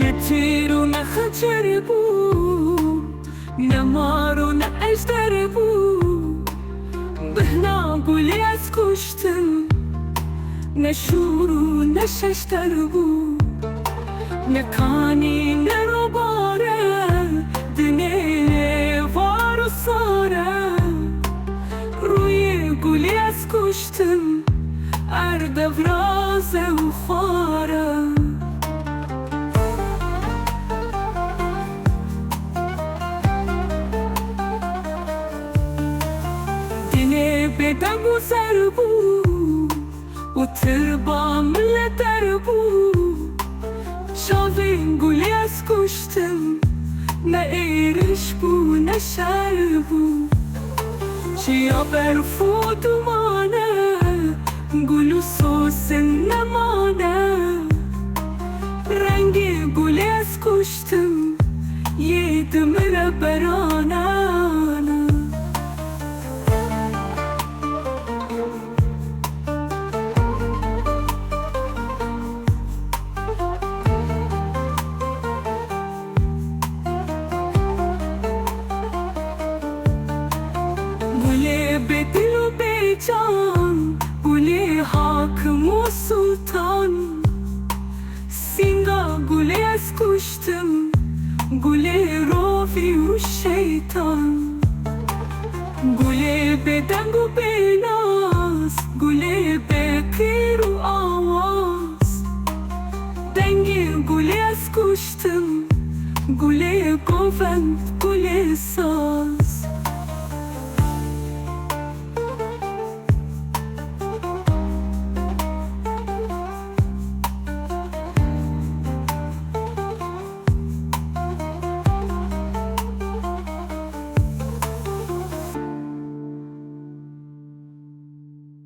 Ne tیر و نه خنجر بود، نه مار و نه اژدر بود. بهنا گلی از کشتن، نه شور و نه ششتر بود. نه کانی نه روباره، دنه وار و ساره. روی گلی از کشتن، اردورازه و خواره. دنه به دنگ و زر بود، و تربا ملتر بود. شاوین گلی از کشتن، نه ایرش بود نه شر بود. چیا برفو دومانه، گل و سوس نمانه. رنگ گلی از کشتن، یه دمر برانه. گلی به دل و به جان، گلی حاکم و سلطان. سینگا گلی از کشتن، گلی روی و شیطان. گلی به دنگ و به ناز، گلی به کیر و آواز. دنگ گلی از کشتن، گلی گوند گلی ساز.